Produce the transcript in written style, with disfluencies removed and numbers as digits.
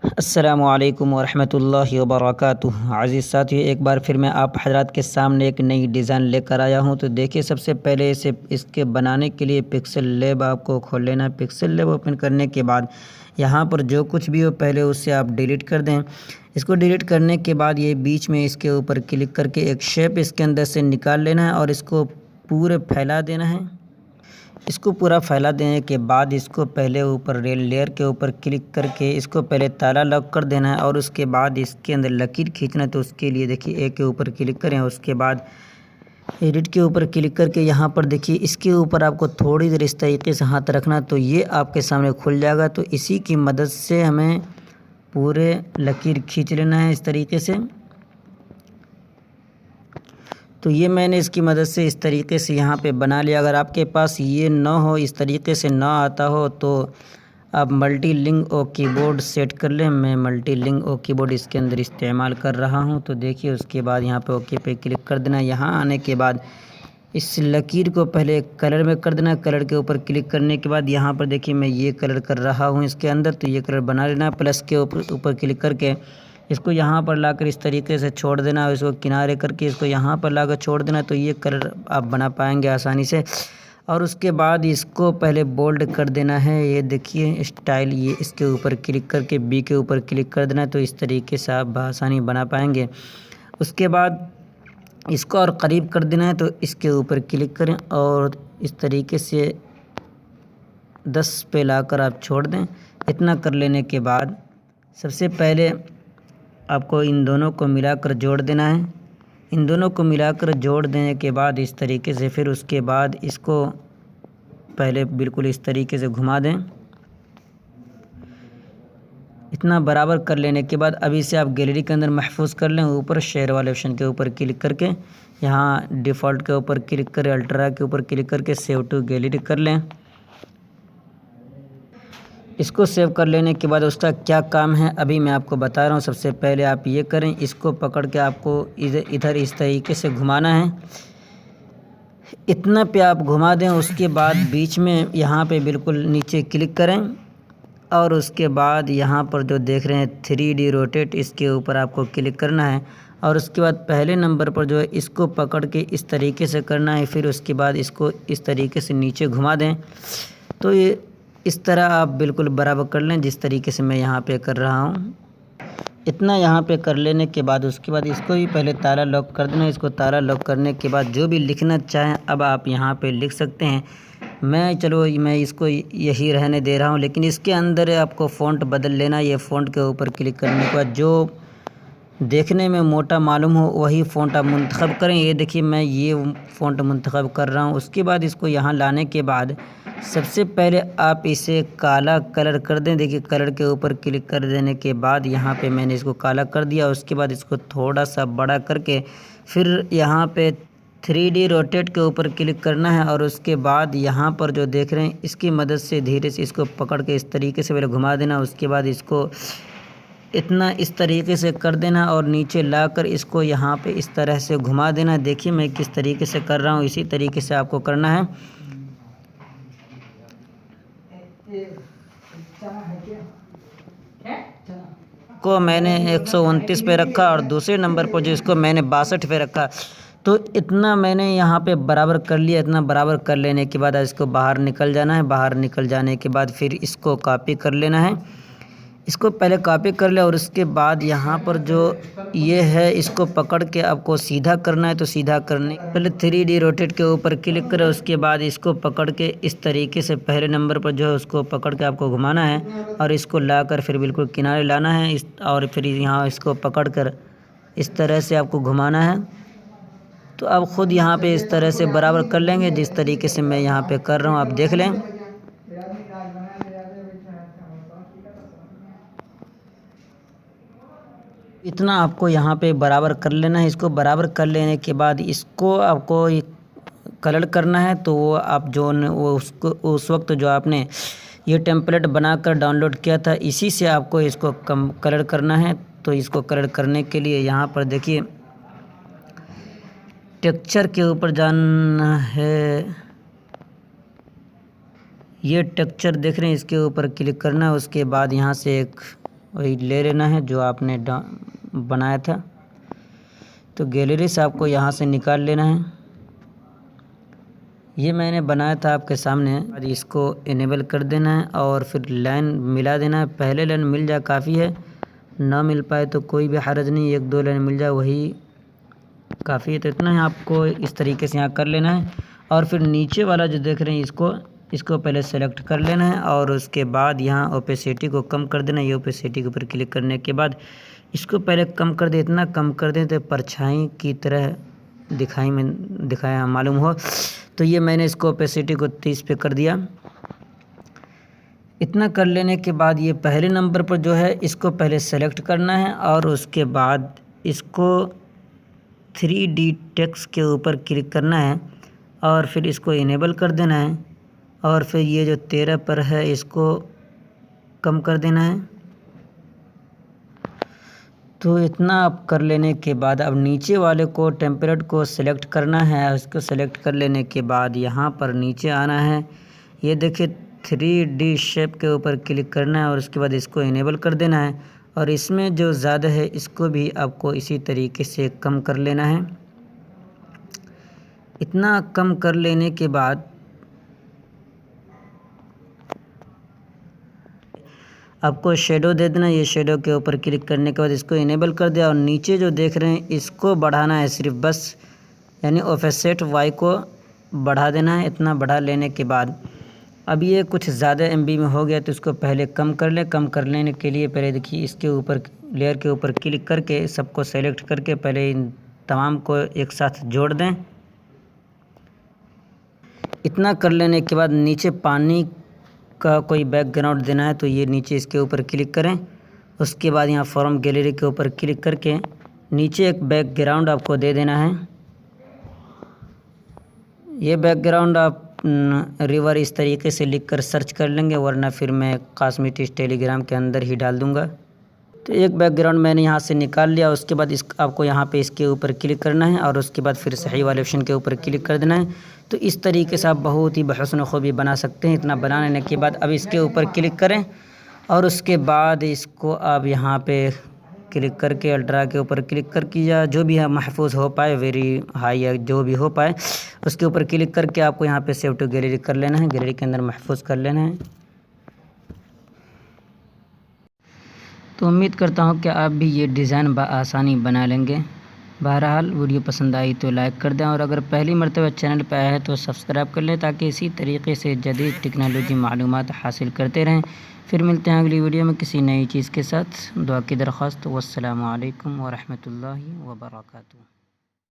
अस्सलामुअलैकुम वरहमतुल्लाहि वबरकातुहू। अज़ीज़ साथियों, एक बार फिर मैं आप हज़रात के सामने एक नई डिज़ाइन लेकर आया हूं। तो देखिए, सबसे पहले इसे इसके बनाने के लिए पिक्सल लैब आपको खोल लेना है। पिक्सल लैब ओपन करने के बाद यहां पर जो कुछ भी हो पहले उससे आप डिलीट कर दें। इसको डिलीट करने के बाद ये बीच में इसके ऊपर क्लिक करके एक शेप इसके अंदर से निकाल लेना है और इसको पूरे फैला देना है। इसको पूरा फैला देने के बाद इसको पहले ऊपर रेल लेयर के ऊपर क्लिक करके इसको पहले ताला लॉक कर देना है और उसके बाद इसके अंदर लकीर खींचना है। तो उसके लिए देखिए ए के ऊपर क्लिक करें, उसके बाद एडिट के ऊपर क्लिक करके यहाँ पर देखिए इसके ऊपर आपको थोड़ी देर इस तरीके से हाथ रखना, तो ये आपके सामने खुल जाएगा। तो इसी की मदद से हमें पूरे लकीर खींच लेना है इस तरीके से। तो ये मैंने इसकी मदद से इस तरीके से यहाँ पे बना लिया। अगर आपके पास ये ना हो, इस तरीके से ना आता हो, तो आप मल्टी लिंक ओ कीबोर्ड सेट कर लें। मैं मल्टी लिंक ओ कीबोर्ड इसके अंदर इस्तेमाल कर रहा हूँ। तो देखिए, उसके बाद यहाँ पे ओके पे क्लिक कर देना। यहाँ आने के बाद इस लकीर को पहले कलर में कर देना। कलर के ऊपर क्लिक करने के बाद यहाँ पर देखिए मैं ये कलर कर रहा हूँ इसके अंदर, तो ये कलर बना लेना। प्लस के ऊपर क्लिक करके इसको यहाँ पर लाकर इस तरीके से छोड़ देना और इसको किनारे करके इसको यहाँ पर लाकर छोड़ देना। तो ये कलर आप बना पाएंगे आसानी से। और उसके बाद इसको पहले बोल्ड कर देना है। ये देखिए स्टाइल, ये इसके ऊपर क्लिक करके बी के ऊपर क्लिक कर देना। तो इस तरीके से आप आसानी बना पाएंगे। उसके बाद इसको और करीब कर देना है, तो इसके ऊपर क्लिक करें और इस तरीके से 10 पे लाकर आप छोड़ दें। इतना कर लेने के बाद सबसे पहले आपको इन दोनों को मिलाकर जोड़ देना है। इन दोनों को मिलाकर जोड़ देने के बाद इस तरीके से फिर उसके बाद इसको पहले बिल्कुल इस तरीके से घुमा दें। इतना बराबर कर लेने के बाद अभी इसे आप गैलरी के अंदर महफूज कर लें। ऊपर शेयर वाले ऑप्शन के ऊपर क्लिक करके यहाँ डिफ़ॉल्ट के ऊपर क्लिक करें, अल्ट्रा के ऊपर क्लिक करके सेव टू गैलरी कर लें। इसको सेव कर लेने के बाद उसका क्या काम है अभी मैं आपको बता रहा हूँ। सबसे पहले आप ये करें, इसको पकड़ के आपको इधर इस तरीके से घुमाना है। इतना पे आप घुमा दें। उसके बाद बीच में यहाँ पे बिल्कुल नीचे क्लिक करें और उसके बाद यहाँ पर जो देख रहे हैं 3D रोटेट, इसके ऊपर आपको क्लिक करना है। और उसके बाद पहले नंबर पर जो है इसको पकड़ के इस तरीके से करना है। फिर उसके बाद इसको इस तरीके से नीचे घुमा दें। तो ये इस तरह आप बिल्कुल बराबर कर लें जिस तरीके से मैं यहाँ पे कर रहा हूँ। इतना यहाँ पे कर लेने के बाद उसके बाद इसको भी पहले ताला लॉक कर देना। इसको ताला लॉक करने के बाद जो भी लिखना चाहें अब आप यहाँ पे लिख सकते हैं। मैं इसको यही रहने दे रहा हूँ, लेकिन इसके अंदर आपको फ़ॉन्ट बदल लेना। ये फ़ॉन्ट के ऊपर क्लिक करने के बाद जो देखने में मोटा मालूम हो वही फ़ॉन्ट आप मुंतखब करें। ये देखिए मैं ये फ़ॉन्ट मुंतखब कर रहा हूँ। उसके बाद इसको यहाँ लाने के बाद सबसे पहले आप इसे काला कलर कर दें। देखिए कलर के ऊपर क्लिक कर देने के बाद यहाँ पे मैंने इसको काला कर दिया। उसके बाद इसको थोड़ा सा बड़ा करके फिर यहाँ पे 3D रोटेट के ऊपर क्लिक करना है। और उसके बाद यहाँ पर जो देख रहे हैं इसकी मदद से धीरे से इसको पकड़ के इस तरीके से पहले घुमा देना। उसके बाद इसको इतना इस तरीके से कर देना और नीचे लाकर इसको यहाँ पे इस तरह से घुमा देना। देखिए मैं किस तरीके से कर रहा हूँ, इसी तरीके से आपको करना है। को मैंने 129 पे रखा और दूसरे नंबर पर जो इसको मैंने 62 पे रखा। तो इतना मैंने यहाँ पे बराबर कर लिया। इतना बराबर कर लेने के बाद इसको बाहर निकल जाना है। बाहर निकल जाने के बाद फिर इसको कॉपी कर लेना है। इसको पहले कॉपी कर ले और उसके बाद यहाँ पर जो ये है इसको पकड़ के आपको सीधा करना है। तो सीधा करने पहले 3D रोटेट के ऊपर क्लिक करें। उसके बाद इसको पकड़ के इस तरीके से पहले नंबर पर जो है उसको पकड़ के आपको घुमाना है और इसको लाकर फिर बिल्कुल किनारे लाना है और फिर यहाँ इसको पकड़ कर इस तरह से आपको घुमाना है। तो आप ख़ुद यहाँ पे इस तरह से बराबर कर लेंगे जिस तरीके से मैं यहाँ पे कर रहा हूँ, आप देख लें। इतना आपको यहाँ पे बराबर कर लेना है। इसको बराबर कर लेने के बाद इसको आपको कलर करना है। तो वो आप जो वो उसको उस वक्त जो आपने ये टेम्पलेट बनाकर डाउनलोड किया था इसी से आपको इसको कलर करना है। तो इसको कलर करने के लिए यहाँ पर देखिए टेक्सचर के ऊपर जाना है। ये टेक्सचर देख रहे हैं, इसके ऊपर क्लिक करना है। उसके बाद यहाँ से एक वही ले लेना है जो आपने बनाया था। तो गैलरी से आपको यहाँ से निकाल लेना है। ये मैंने बनाया था आपके सामने। इसको इनेबल कर देना है और फिर लाइन मिला देना है। पहले लाइन मिल जाए काफ़ी है, ना मिल पाए तो कोई भी हर्ज नहीं, 1-2 लाइन मिल जाए वही काफ़ी है। तो इतना है आपको इस तरीके से यहाँ कर लेना है। और फिर नीचे वाला जो देख रहे हैं इसको पहले सेलेक्ट कर लेना है और उसके बाद यहाँ ओपेसिटी को कम कर देना है। ये ओपेसिटी के ऊपर क्लिक करने के बाद इसको पहले कम कर दे, इतना कम कर दें तो परछाई की तरह दिखाया मालूम हो। तो ये मैंने इसको ओपेसिटी को 30 पे कर दिया। इतना कर लेने के बाद ये पहले नंबर पर जो है इसको पहले सेलेक्ट करना है और उसके बाद इसको 3D टेक्स्ट के ऊपर क्लिक करना है और फिर इसको इनेबल कर देना है। और फिर ये जो 13 पर है इसको कम कर देना है। तो इतना आप कर लेने के बाद अब नीचे वाले को टेम्पलेट को सिलेक्ट करना है। उसको सिलेक्ट कर लेने के बाद यहाँ पर नीचे आना है। ये देखिए 3D शेप के ऊपर क्लिक करना है और उसके बाद इसको इनेबल कर देना है। और इसमें जो ज़्यादा है इसको भी आपको इसी तरीके से कम कर लेना है। इतना कम कर लेने के बाद आपको शेडो दे देना। ये शेडो के ऊपर क्लिक करने के बाद इसको इनेबल कर दिया और नीचे जो देख रहे हैं इसको बढ़ाना है सिर्फ बस, यानी ऑफसेट वाई को बढ़ा देना है। इतना बढ़ा लेने के बाद अब ये कुछ ज़्यादा MB में हो गया तो इसको पहले कम कर ले। कम कर लेने के लिए पहले देखिए इसके ऊपर लेयर के ऊपर क्लिक करके सबको सेलेक्ट करके पहले इन तमाम को एक साथ जोड़ दें। इतना कर लेने के बाद नीचे पानी का कोई बैकग्राउंड देना है तो ये नीचे इसके ऊपर क्लिक करें। उसके बाद यहाँ फॉर्म गैलरी के ऊपर क्लिक करके नीचे एक बैकग्राउंड आपको दे देना है। ये बैकग्राउंड आप रिवर इस तरीके से लिखकर सर्च कर लेंगे, वरना फिर मैं कॉस्मेटिक्स टेलीग्राम के अंदर ही डाल दूँगा। तो एक बैकग्राउंड मैंने यहाँ से निकाल लिया। उसके बाद आपको यहाँ पे इसके ऊपर क्लिक करना है और उसके बाद फिर सही वाले ऑप्शन के ऊपर क्लिक कर देना है। तो इस तरीके से आप बहुत ही बहसन खूबी बना सकते हैं। इतना बनाने के बाद अब इसके ऊपर क्लिक करें और उसके बाद इसको आप यहाँ पे क्लिक करके अल्ट्रा के ऊपर क्लिक करके या जो भी है महफूज हो पाए, वेरी हाई या जो भी हो पाए, उसके ऊपर क्लिक करके आपको यहाँ पे सेव टू गैलरी कर लेना है। गैलरी के अंदर महफूज कर लेना है। तो उम्मीद करता हूँ कि आप भी ये डिज़ाइन बआसानी बना लेंगे। बहरहाल वीडियो पसंद आई तो लाइक कर दें और अगर पहली मरतबा चैनल पर आया है तो सब्सक्राइब कर लें ताकि इसी तरीके से जदीद टेक्नोलॉजी मालूमात हासिल करते रहें। फिर मिलते हैं अगली वीडियो में किसी नई चीज़ के साथ। दुआ की दरख्वास्त। वस्सलामु अलैकुम व रहमतुल्लाहि व बरकातुहू।